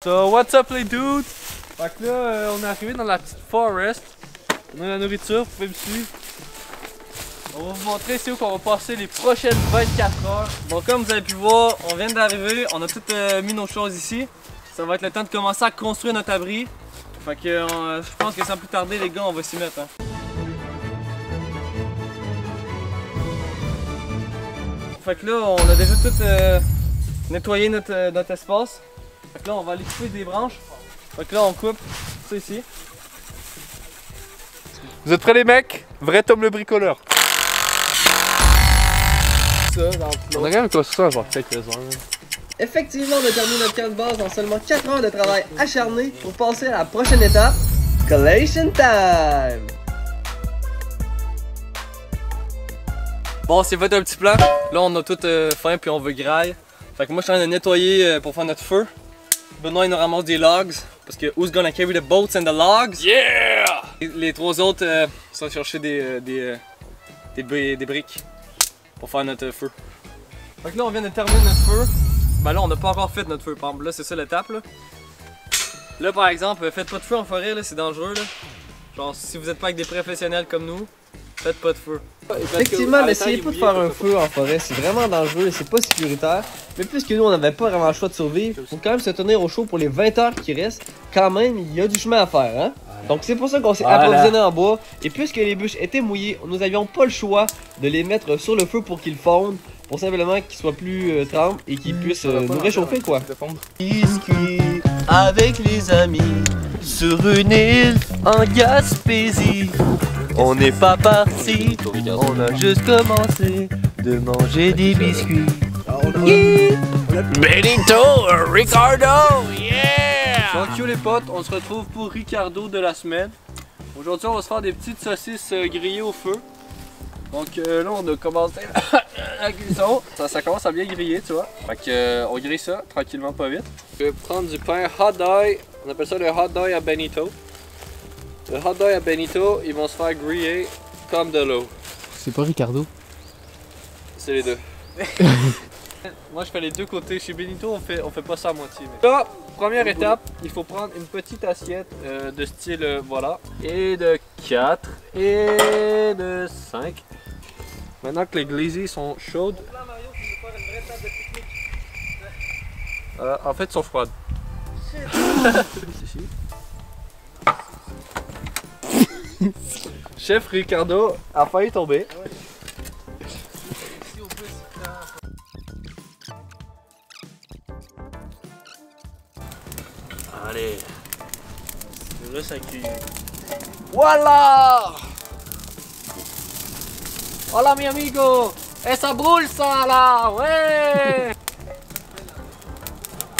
So what's up les dudes? Fait que là on est arrivé dans la petite forest. On a la nourriture, vous pouvez me suivre. On va vous montrer c'est où qu'on va passer les prochaines 24 heures. Bon, comme vous avez pu voir, on vient d'arriver, on a tout mis nos choses ici. Ça va être le temps de commencer à construire notre abri. Fait que je pense que sans plus tarder les gars, on va s'y mettre. Hein. Fait que là, on a déjà tout nettoyé notre espace. Fait que là, on va aller couper des branches. Fait que là, on coupe ça ici. Vous êtes prêts les mecs? Vrai Tom le bricoleur. Ça, dans on a quand même construit ça genre quelques heures. Effectivement, on a terminé notre camp de base en seulement 4 heures de travail acharné pour passer à la prochaine étape, Collation Time! Bon, c'est fait un petit plan. Là, on a tout faim puis on veut graille. Fait que moi, je suis en train de nettoyer pour faire notre feu. Benoît, il nous ramasse des logs parce que who's gonna carry the boats and the logs? Yeah! Les trois autres sont chercher des briques pour faire notre feu. Fait que là, on vient de terminer notre feu. Ben là, on n'a pas encore fait notre feu, par exemple. Là, c'est ça l'étape. Là, par exemple, faites pas de feu en forêt, c'est dangereux. Là. Genre, si vous n'êtes pas avec des professionnels comme nous, faites pas de feu. Effectivement, n'essayez pas de faire un feu en forêt, c'est vraiment dangereux et c'est pas sécuritaire. Mais puisque nous, on n'avait pas vraiment le choix de survivre, il faut quand même se tenir au chaud pour les 20 heures qui restent. Quand même, il y a du chemin à faire, hein? Donc c'est pour ça qu'on s'est approvisionné en bois. Et puisque les bûches étaient mouillées, nous n'avions pas le choix de les mettre sur le feu pour qu'ils fondent. Pour simplement qu'ils soient plus trempes et qu'ils puissent nous réchauffer, quoi. Biscuit avec les amis sur une île en Gaspésie. On n'est pas parti, on a juste commencé de manger des biscuits. Benito, Ricardo, yeah! Donc yo les potes, on se retrouve pour Ricardo de la semaine. Aujourd'hui on va se faire des petites saucisses grillées au feu. Donc là on a commencé la cuisson, ça commence à bien griller tu vois. Fait que on grille ça tranquillement pas vite. Je vais prendre du pain hot dog, on appelle ça le hot dog à Benito. Le hot dog à Benito, ils vont se faire griller comme de l'eau. C'est pas Ricardo? C'est les deux. Moi je fais les deux côtés, chez Benito on fait pas ça à moitié. Mais... Là, première étape, il faut prendre une petite assiette de style voilà. Et de 4 et de 5. Maintenant que les glazies sont chaudes. En fait, elles sont froides. Chef Ricardo a failli tomber. Allez. Là, ça cuit. Voilà! Hola mi amigo! Esa bolsa là! Ouais!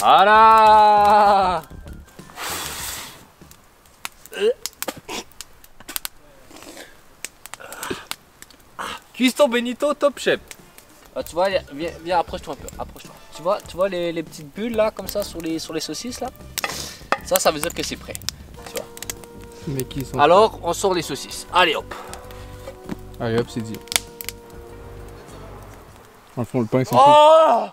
Voilà! Cuistot Benito top chef. Ah, tu vois, viens approche-toi un peu, approche-toi. Tu vois les petites bulles là, comme ça, sur les saucisses là. Ça veut dire que c'est prêt, tu vois. Mais qui sont... Alors, on sort les saucisses. Allez hop. Allez hop, c'est dit. Dans le fond, le pain, c'est Oh!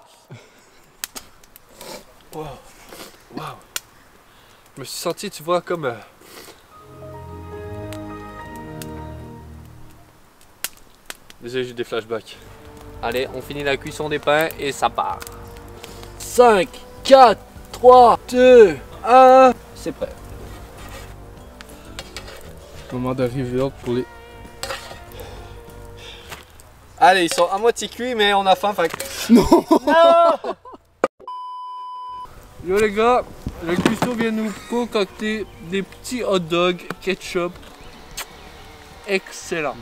Wow. Wow. Je me suis senti, tu vois, comme... Désolé, j'ai des flashbacks. Allez, on finit la cuisson des pains et ça part. 5, 4, 3, 2, 1. C'est prêt. moment de reveal pour les... Allez, ils sont à moitié cuits, mais on a faim, fait que... Non! Non! Yo les gars, le cuistot vient nous concocter des petits hot dogs ketchup. Excellent.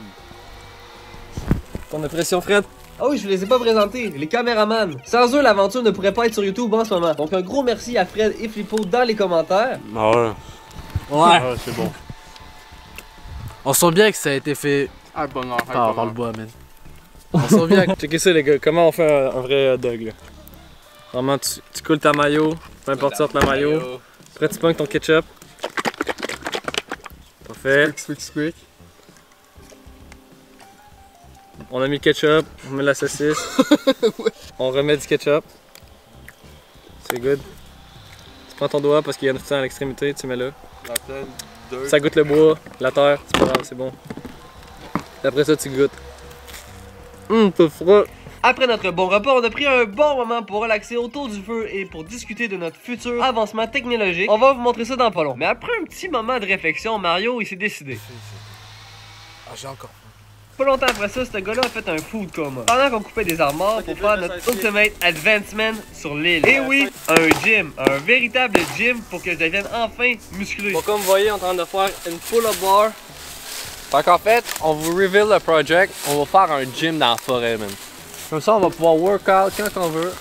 Ton impression, Fred? Ah oui, je vous les ai pas présentés, les caméramans. Sans eux, l'aventure ne pourrait pas être sur YouTube en ce moment. Donc un gros merci à Fred et Flippo dans les commentaires. Ah ouais. Ouais, c'est bon. On sent bien que ça a été fait Ah, bonheur, par le bois, man. On sent bien que... Checkez ça les gars, comment on fait un vrai hot dog là. Vraiment, tu coules ta mayo, peu importe sorte la mayo. Après tu pognes ton ketchup. Parfait. Squick. On a mis le ketchup, on met la saucisse. Ouais. On remet du ketchup. C'est good. Tu Prends ton doigt parce qu'il y a un petit à l'extrémité, tu mets là. La plaine, dirt. Ça goûte le bois, la terre, c'est pas grave, c'est bon. Après ça, tu goûtes. C'est froid. Après notre bon repas, on a pris un bon moment pour relaxer autour du feu et pour discuter de notre futur avancement technologique. On va vous montrer ça dans pas long. Mais après un petit moment de réflexion, Mario, il s'est décidé. Ah, j'ai encore. Pas longtemps après ça, ce gars-là a fait un food coma. Pendant qu'on coupait des armoires pour faire notre Ultimate Advancement sur l'île. Et oui, un gym. Un véritable gym pour que je devienne enfin musclé. Bon, comme vous voyez, on est en train de faire une pull-up bar. Fait qu'en fait, on vous reveal le project, on va faire un gym dans la forêt, man. Comme ça, on va pouvoir workout quand on veut.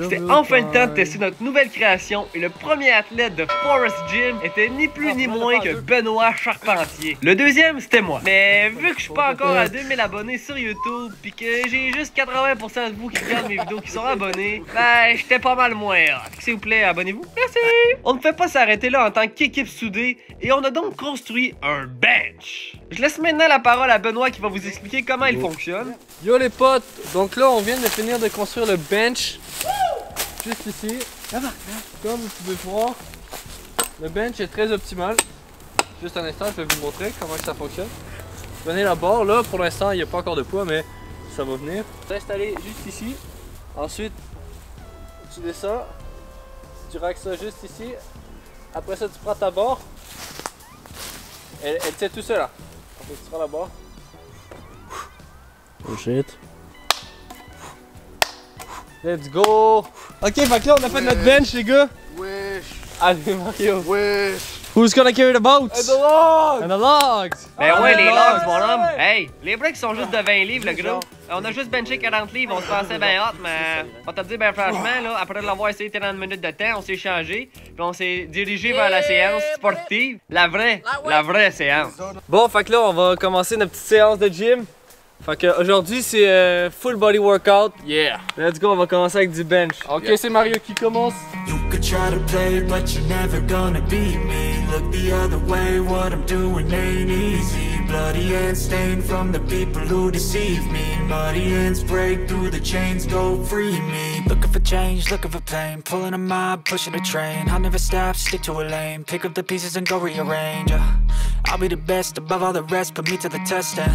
C'était enfin le temps de tester notre nouvelle création et le premier athlète de Forest Gym était ni plus ni moins que Benoît Charpentier. Le deuxième, c'était moi. Mais vu que je suis pas encore à 2000 abonnés sur YouTube pis que j'ai juste 80% de vous qui regardent mes vidéos qui sont abonnés, ben j'étais pas mal moins hot. S'il vous plaît, abonnez-vous. Merci! On ne fait pas s'arrêter là en tant qu'équipe soudée et on a donc construit un bench. Je laisse maintenant la parole à Benoît qui va vous expliquer comment il fonctionne. Yo les potes, donc là on vient de finir de construire le bench. Juste ici. Comme vous pouvez voir, le bench est très optimal. Juste un instant, je vais vous montrer comment ça fonctionne. Venez la barre là, pour l'instant il n'y a pas encore de poids mais ça va venir. T'installer juste ici. Ensuite, tu descends. Tu racks ça juste ici. Après ça tu prends ta barre. Elle tient tout seul là. Ensuite tu prends la barre. Oh shit. Let's go! Ok, fait que là, on a fait notre bench, les gars. Wesh! Allez, Mario. Wesh! Who's gonna carry the boats? And the log! And the logs! Ben ouais, les logs, logs, mon homme! Hey, les bricks sont juste de 20 livres, le gros. On a juste benché 40 livres, on se pensait bien hot, mais on t'a dit, ben franchement, là, après l'avoir essayé 30 minutes de temps, on s'est changé, puis on s'est dirigé vers la séance sportive. La vraie séance. Bon, fait que là, on va commencer notre petite séance de gym. Fait que aujourd'hui, c'est full body workout. Yeah! Let's go, on va commencer avec du bench. Ok, c'est Mario qui commence. You could try to play, but you're never gonna beat me. Look the other way, what I'm doing ain't easy. Bloody hands stained from the people who deceive me. Muddy hands break through the chains, go free me. Looking for change, looking for pain. Pulling a mob, pushing a train. I'll never stop, stick to a lane. Pick up the pieces and go rearrange. I'll be the best above all the rest, put me to the test and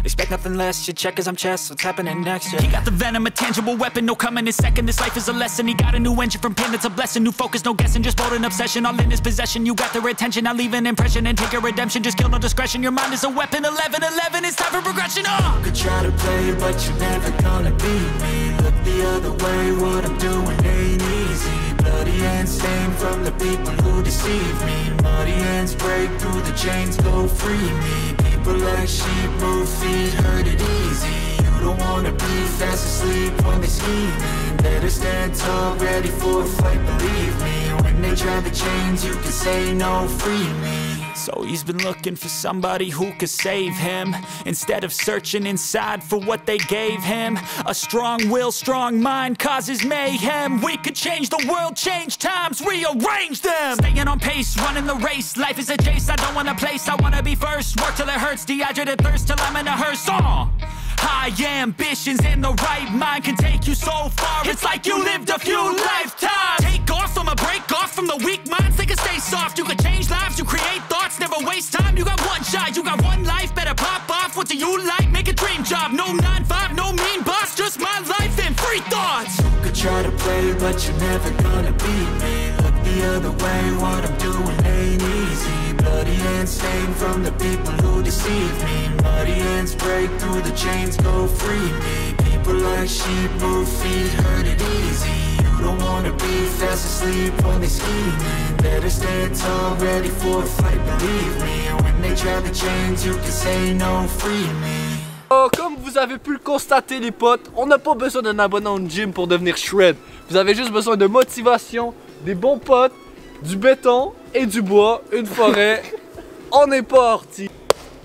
expect nothing less, you check as I'm chess, what's happening next, yeah. He got the venom, a tangible weapon, no coming in second. This life is a lesson, he got a new engine from pain, that's a blessing. New focus, no guessing, just bold and obsession. All in his possession, you got their attention. I'll leave an impression and take your redemption. Just kill, no discretion, your mind is a weapon. 11-11, it's time for progression, You could try to play, but you're never gonna beat me. Look the other way, what I'm doing ain't easy. Bloody hands stained from the people who deceive me. Muddy hands break through the chains, go free me. People like sheep move feet, hurt it easy. You don't wanna be fast asleep when they're scheming. Better stand tall, ready for a fight, believe me. When they drive the chains, you can say no, free me. So he's been looking for somebody who could save him, instead of searching inside for what they gave him. A strong will, strong mind causes mayhem. We could change the world, change times, rearrange them. Staying on pace, running the race. Life is a chase, I don't want a place, I wanna be first. Work till it hurts, dehydrated thirst till I'm in a hearse. High ambitions and the right mind can take you so far. It's like you lived a few lifetimes. Take off from a break off from the weak minds. They can stay soft. You can change lives. You create thoughts. Never waste time. You got one shot. You got one life. Better pop off. What do you like? Make a dream job. No 9-5. No mean boss. Just my life and free thoughts. You could try to play, but you're never gonna beat me. Look the other way. What I'm doing ain't easy. Bloody hands stained from the people who deceive me. Muddy hands break through the chains, go free me. People like sheep move feet, hurt it easy. You don't wanna be fast asleep when they're scheming. Better stand tall, ready for a fight, believe me. When they drive the chains, you can say no, free me. Comme vous avez pu le constater les potes, on n'a pas besoin d'un abonnement au gym pour devenir shred. Vous avez juste besoin de motivation, des bons potes, du béton et du bois, une forêt. On est parti.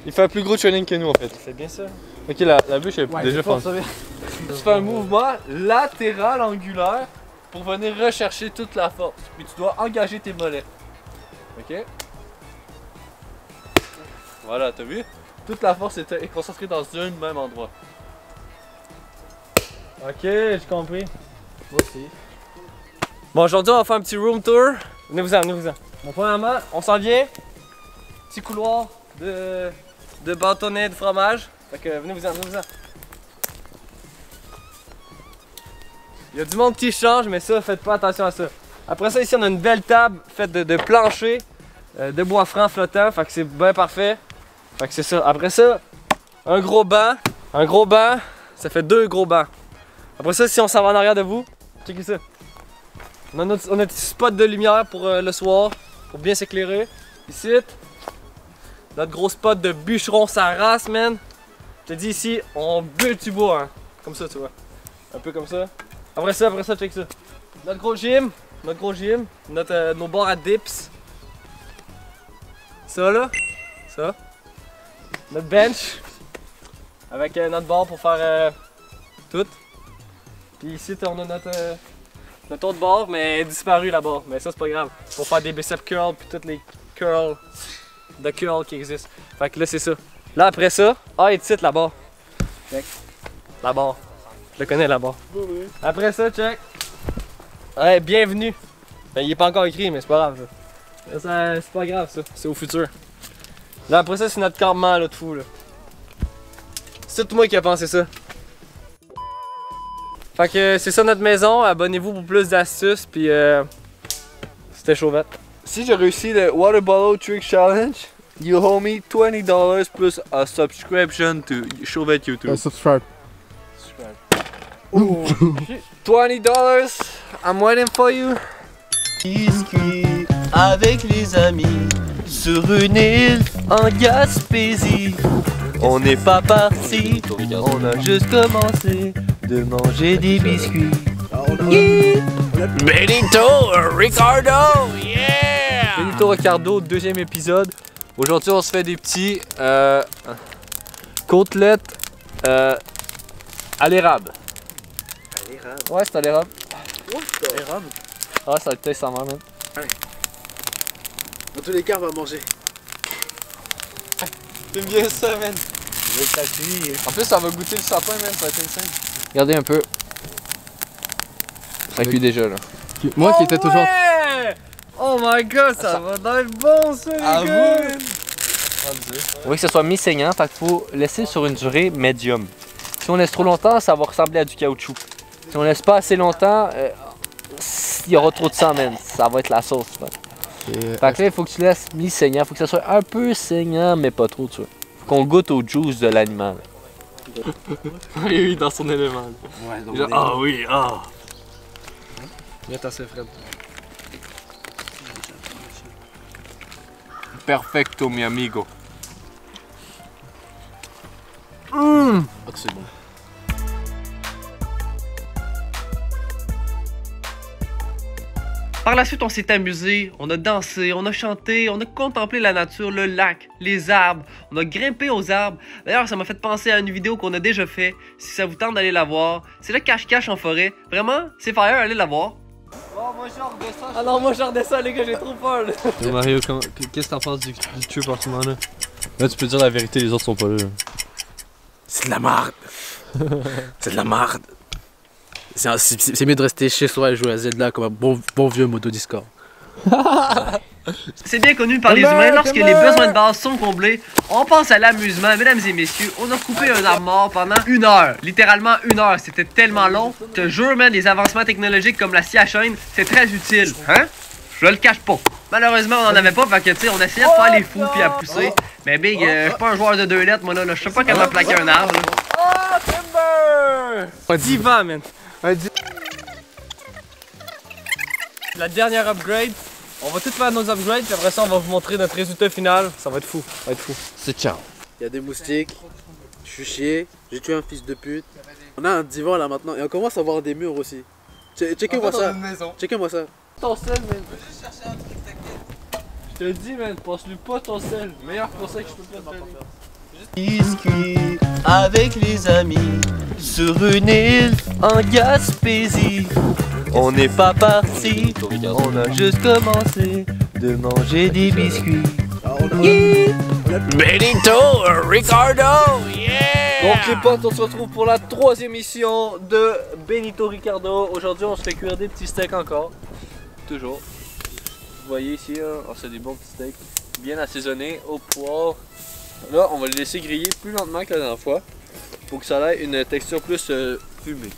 Il fait un plus gros training que nous en fait. C'est bien ça. Ok, la bûche est déjà fort, foncée. Tu fais un mouvement latéral angulaire pour venir rechercher toute la force. Puis tu dois engager tes mollets. Ok? Voilà, t'as vu? Toute la force est concentrée dans un même endroit. Ok, j'ai compris. Moi aussi. Bon, aujourd'hui, on va faire un petit room tour. Venez-vous-en, venez-vous-en. Bon, premièrement, on s'en vient. Petit couloir de bâtonnets de fromage. Fait que venez-vous-en, venez-vous-en. Il y a du monde qui change, mais ça, faites pas attention à ça. Après ça, ici, on a une belle table faite de plancher, de bois franc flottant. Fait que c'est bien parfait. Fait que c'est ça. Après ça, un gros banc. Un gros banc, ça fait 2 gros bancs. Après ça, si on s'en va en arrière de vous, checkez ça. On a notre petit spot de lumière pour le soir, pour bien s'éclairer. Ici, notre gros spot de bûcheron, sa race, man. Je te dis ici, on bûche du bois, hein. Comme ça, tu vois. Un peu comme ça. Après ça, check ça. Notre gros gym, nos bars à dips. Ça là, ça. Notre bench. Avec notre bar pour faire tout. Puis ici, on a notre autre bar, mais elle est disparue là-bas. Mais ça, c'est pas grave. Pour faire des biceps curls, puis toutes les curls qui existent. Fait que là, c'est ça. Là, après ça, il est là-bas. Check. Là-bas. Je le connais là-bas. Après ça, check. Ouais, bienvenue. Ben, il est pas encore écrit, mais c'est pas grave. Ça, c'est pas grave, ça. C'est au futur. Là, après ça, c'est notre campement, là, de fou, là. C'est tout moi qui a pensé ça. Fait que c'est ça notre maison. Abonnez-vous pour plus d'astuces. Puis c'était chauvette. Si j'ai réussi le Water Bottle Trick Challenge, you owe me $20 plus a subscription to Chauvette YouTube. Subscribe. Ooh. $20, I'm waiting for you. Biscuit avec les amis sur une île en Gaspésie. On n'est pas parti, on a juste commencé de manger des biscuits. Benito Ricardo, yeah! Benito Ricardo, 2e épisode. Aujourd'hui, on se fait des petits côtelettes à l'érable. Ouais, c'est à l'érable. Érable. Ah, ça le taste sa mère, man. Dans tous les cas, on va manger. T'aimes bien ça, man? En plus, ça va goûter le sapin, man, ça va être insane. Regardez un peu. Ça cuit déjà, là. Moi qui étais toujours. Oh my god, ça va être bon, ça, les À gars! On veut que ce soit mi-saignant, fait qu'il faut laisser sur une durée médium. Si on laisse trop longtemps, ça va ressembler à du caoutchouc. Si on laisse pas assez longtemps, il y aura trop de sang, man. Ça va être la sauce, man. Fait que là, il faut que tu laisses mi-saignant. Faut que ça soit un peu saignant, mais pas trop, tu vois. Faut qu'on goûte au juice de l'animal. Oui, dans son élément. Ouais, donc Genre, ah oui, ah! Viens tasser, Fred. Perfecto, mi amigo. c'est bon. Par la suite, on s'est amusé, on a dansé, on a chanté, on a contemplé la nature, le lac, les arbres, on a grimpé aux arbres. D'ailleurs, ça m'a fait penser à une vidéo qu'on a déjà fait. Si ça vous tente d'aller la voir, c'est le cache-cache en forêt. Vraiment, c'est fire, allez la voir. Oh, moi je redescends. Ah non, moi je redescends, les gars, j'ai trop peur, là. Yo Mario, qu'est-ce que t'en penses du trip en ce moment là? Là tu peux dire la vérité, les autres sont pas là. C'est de la marde. C'est de la marde. C'est mieux de rester chez soi et jouer à Zelda comme un bon vieux moto Discord. C'est bien connu par les humains, lorsque les besoins de base sont comblés, on pense à l'amusement. Mesdames et messieurs, on a coupé un arbre mort pendant 1 heure. Littéralement 1 heure, c'était tellement long. Je te jure, man, les avancements technologiques comme la scie à chaîne, c'est très utile. Hein? Je le cache pas. Malheureusement, on en avait pas, fait que, tu sais, on essayait de faire les fous puis à pousser. Mais big, je suis pas un joueur de 2 lettres, moi là, je sais pas comment plaquer un arbre. Là. Ah, Timber! 10 ans, man. La dernière upgrade. On va tout faire nos upgrades, puis après ça, on va vous montrer notre résultat final. Ça va être fou, ça va être fou. C'est ciao. Il y a des moustiques, je suis chié, j'ai tué un fils de pute. On a un divan là maintenant et on commence à voir des murs aussi. Checkez-moi ça. Checkez-moi ça. Ton sel, man. Je te le dis, man, passe-lui pas ton sel. Meilleur conseil que je peux te donner. Biscuit avec les amis sur une île en Gaspésie. On n'est pas parti, on a juste commencé de manger des biscuits. Benito Ricardo, yeah! Donc les potes, on se retrouve pour la 3e émission de Benito Ricardo. Aujourd'hui, on se fait cuire des petits steaks encore. Toujours. Vous voyez ici, c'est des bons petits steaks. Bien assaisonnés au poivre. Là, on va les laisser griller plus lentement que la dernière fois. Pour que ça ait une texture plus fumée.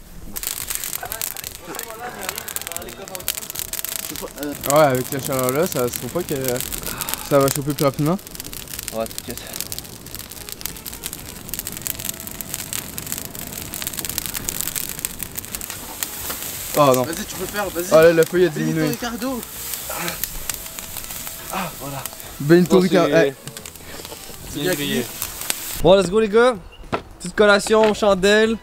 Ouais, avec la chaleur là, ça se trouve pas que ça va chauffer plus rapidement. Ouais, t'inquiète. Oh non. Vas-y, tu peux faire, vas-y. Ah là, la feuille a diminué. Benito Ricardo. Voilà. Benito Ricardo. C'est bien grillé. Bon, let's go les gars. Petite collation, chandelle.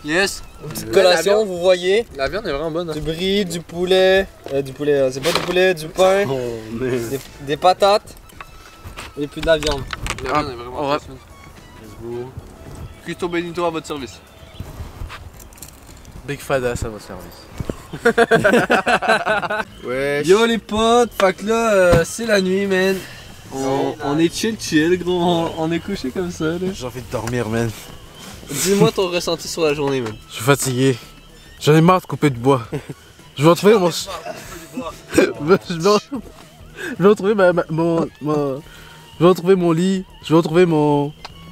Yes. Petite collation, vous voyez. La viande est vraiment bonne. Du brie, du poulet. C'est pas du poulet, du pain. Des patates. Et puis de la viande. La viande est vraiment bonne. Let's go. Custo Benito à votre service. Big Fada, ça va service. Ouais. Yo les potes, fait que là, c'est la nuit, man. On est chill, gros. On est couché comme ça, là. J'ai envie de dormir, man. Dis-moi ton ressenti sur la journée, man. Je suis fatigué. J'en ai marre de couper du bois. Je vais retrouver mon. Je vais retrouver je vais retrouver mon lit. Je vais retrouver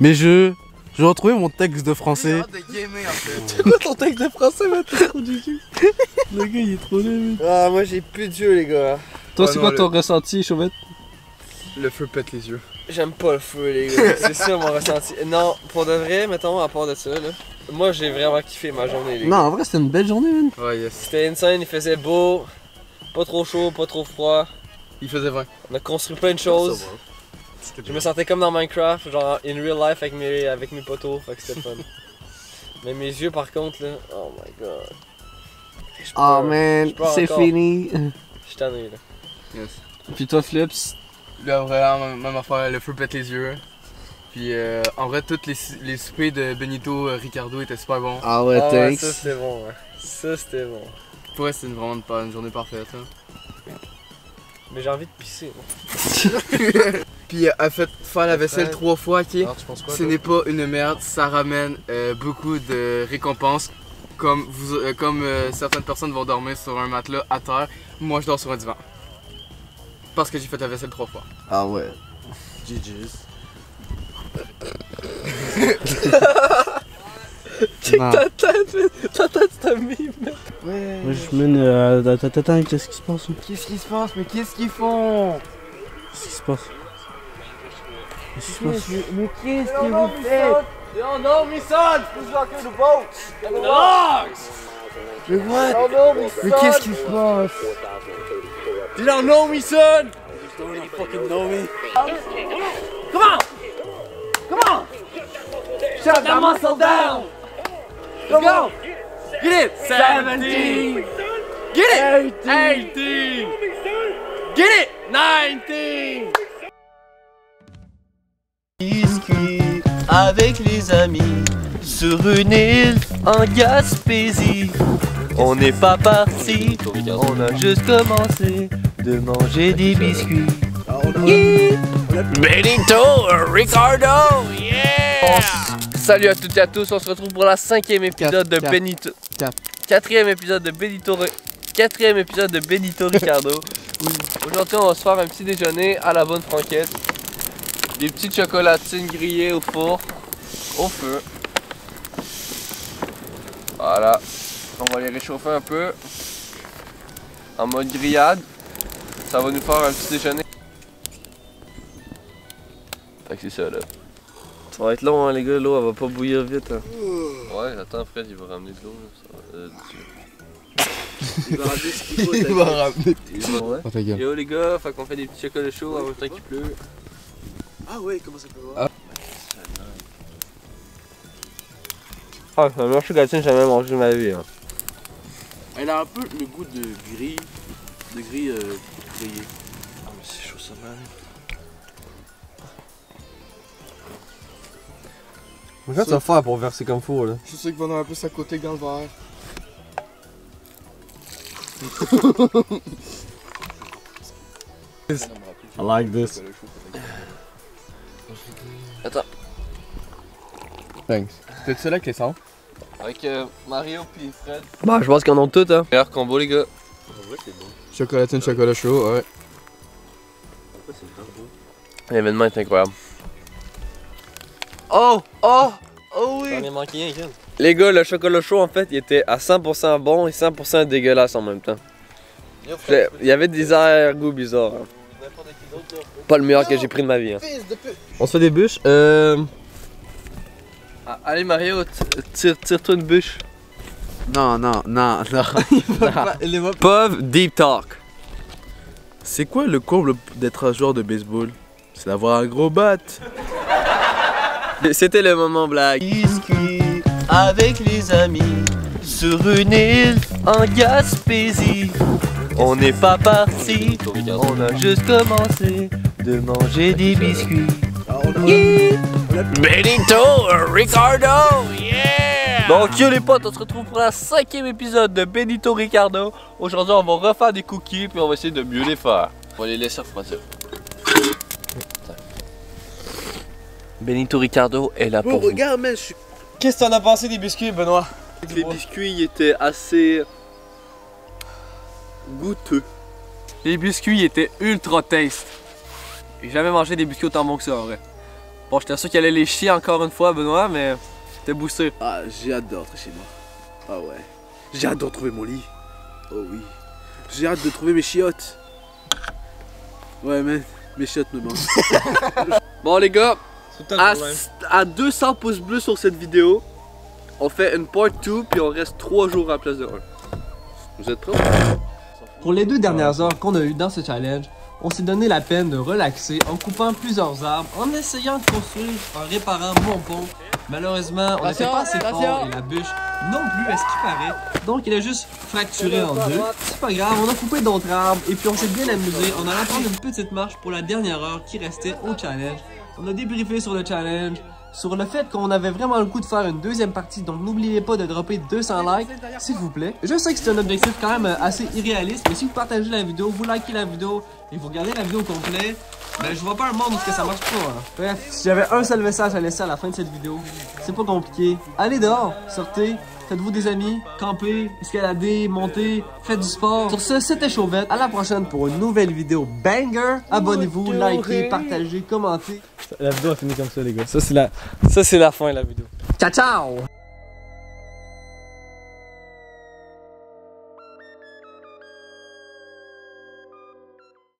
mes jeux. Je vais retrouver mon texte de français. C'est quoi ton texte de français, man? T'es trop du cul. Le gars, il est trop laid, man. Ah, moi j'ai plus de jeu les gars. Toi, c'est quoi ton ressenti, Chauvette? Le feu pète les yeux. J'aime pas le feu les gars, c'est ça mon ressenti. Non, pour de vrai, mettons à part de ça là. Moi j'ai vraiment kiffé ma journée les gars. Non, en vrai, c'était une belle journée, man. Ouais, yes. C'était insane, il faisait beau, pas trop chaud, pas trop froid. Il faisait 20. On a construit plein de choses. Je me sentais comme dans Minecraft, genre in real life avec mes potos, fait que c'était fun. Mais mes yeux par contre là, oh my god. Oh man, c'est encore. fini. Je suis tanné là. Yes. Puis toi, Flips? Là, vraiment, même affaire, le feu pète les yeux. Puis en vrai, tous les soupers de Benito Ricardo étaient super bons. Ah ouais, Ah ouais, thanks. ça c'était bon, ouais. Ça c'était bon. Pour vrai, c'était vraiment une journée parfaite. Hein. Mais j'ai envie de pisser moi. Puis faire la vaisselle 3 fois, ok? Alors tu penses quoi? Ce n'est pas une merde, ça ramène beaucoup de récompenses. Comme certaines personnes vont dormir sur un matelas à terre, moi je dors sur un divan. Parce que j'ai fait la vaisselle 3 fois. Ah ouais. GG's. Ta tête c'est un mime. Ouais. Moi, je mène. Attends, qu'est-ce qui se passe? Qu'est-ce qui se passe? Mais qu'est-ce qu'ils font? Qu'est-ce qui se passe? Qu'est-ce qui se passe? Mais qu'est-ce que vous faites? They don't know me, son! Who's rocking the boat? The dogs! Mais what? They don't know me, Mais son! qu'est-ce qui se passe? They don't know me, son! They don't really fucking know me. Come on! Come on! Shut that muscle down! Let's go! Get it! 17! Get it! 18! Get it! 19! Biscuit avec les amis sur une île en Gaspésie. On n'est pas parti, on a juste commencé de manger des biscuits. Benito Ricardo! Yeah! Salut à toutes et à tous, on se retrouve pour la 5e épisode de Benito. 4e épisode de Benito. 4e épisode de Benito Ricardo. Aujourd'hui, on va se faire un petit déjeuner à la bonne franquette. Des petites chocolatines grillées au four, au feu. Voilà. On va les réchauffer un peu. En mode grillade. Ça va nous faire un petit déjeuner. Fait que c'est ça là. Ça va être long hein les gars, l'eau elle va pas bouillir vite hein. Ouais, attends Fred, il va ramener de l'eau là. Il va ramener ce qu'il faut. Il va ramener. Ouais. Yo les gars, fait qu'on fait des petits chocolats chauds en même temps qu'il pleut. Ah ouais, comment ça peut voir? Ah, c'est la meilleure chocolatine que j'ai jamais mangé de ma vie hein. Elle a un peu le goût de gris. De gris grillé. Ah mais c'est chaud ça man. Comment tu vas faire pour verser comme faut, là? Je sais qu'il va en avoir un peu à côté dans le verre. I like this. Attends. Thanks. T'es-tu celui avec les sons? Avec Mario puis Fred. Bah, je pense qu'ils en ont toutes, hein. Meilleur combo, les gars. Chocolatine, chocolat chaud, ouais. L'événement est incroyable. Oh! Oh! Oh oui! J'en ai manqué un, Ken. Les gars, le chocolat chaud, en fait, il était à 100% bon et 100% dégueulasse en même temps. Il y avait des arrière-goûts bizarres. Hein. Pas le meilleur que j'ai pris de ma vie. Hein. On se fait des bûches. Ah, allez, Mario, tire-toi une bûche. Non. Pov Deep Talk. C'est quoi le comble d'être un joueur de baseball? C'est d'avoir un gros bat. C'était le moment blague. Biscuit avec les amis sur une île en Gaspésie. On n'est pas parti, on a juste commencé de manger des biscuits. Benito, Ricardo, yeah! Donc yo les potes, on se retrouve pour la 5e épisode de Benito Ricardo. Aujourd'hui on va refaire des cookies puis on va essayer de mieux les faire. On va les laisser refroidir. Benito Ricardo est là pour vous. Regarde, mais je suis... Qu'est-ce que t'en as pensé des biscuits, Benoît? Les biscuits étaient assez goûteux. Les biscuits étaient ultra taste. J'ai jamais mangé des biscuits autant bons que ça en vrai. Bon, j'étais sûr qu'il allait les chier encore une fois, Benoît, mais c'était boosté. Ah, j'ai hâte de rentrer chez moi. Ah ouais. J'ai hâte de retrouver mon lit. Oh oui. J'ai hâte de trouver mes chiottes. Ouais, man. Mes chiottes me manquent. Bon les gars, C'est le problème. à 200 pouces bleus sur cette vidéo, on fait une part 2 puis on reste 3 jours à la place de 1. Vous êtes prêts? Pour les 2 dernières heures qu'on a eues dans ce challenge, on s'est donné la peine de relaxer en coupant plusieurs arbres, en essayant de construire, en réparant mon pont. Malheureusement, on n'était pas assez fort et la bûche non plus à ce qu'il paraît. Donc il a juste fracturé en deux. C'est pas grave, on a coupé d'autres arbres et puis on s'est bien amusé en allant prendre une petite marche pour la dernière heure qui restait au challenge. On a débriefé sur le challenge, sur le fait qu'on avait vraiment le coup de faire une deuxième partie, donc n'oubliez pas de dropper 200 likes, s'il vous plaît. Je sais que c'est un objectif quand même assez irréaliste, mais si vous partagez la vidéo, vous likez la vidéo et vous regardez la vidéo au complet, ben je vois pas un monde où ça marche pas. Hein. Bref, si j'avais un seul message à laisser à la fin de cette vidéo, c'est pas compliqué. Allez dehors, sortez, faites-vous des amis, campez, escaladez, montez, faites du sport. Sur ce, c'était Chauvette. À la prochaine pour une nouvelle vidéo banger. Abonnez-vous, likez, partagez, commentez. La vidéo a fini comme ça, les gars. Ça, c'est la fin de la vidéo. Ciao, ciao!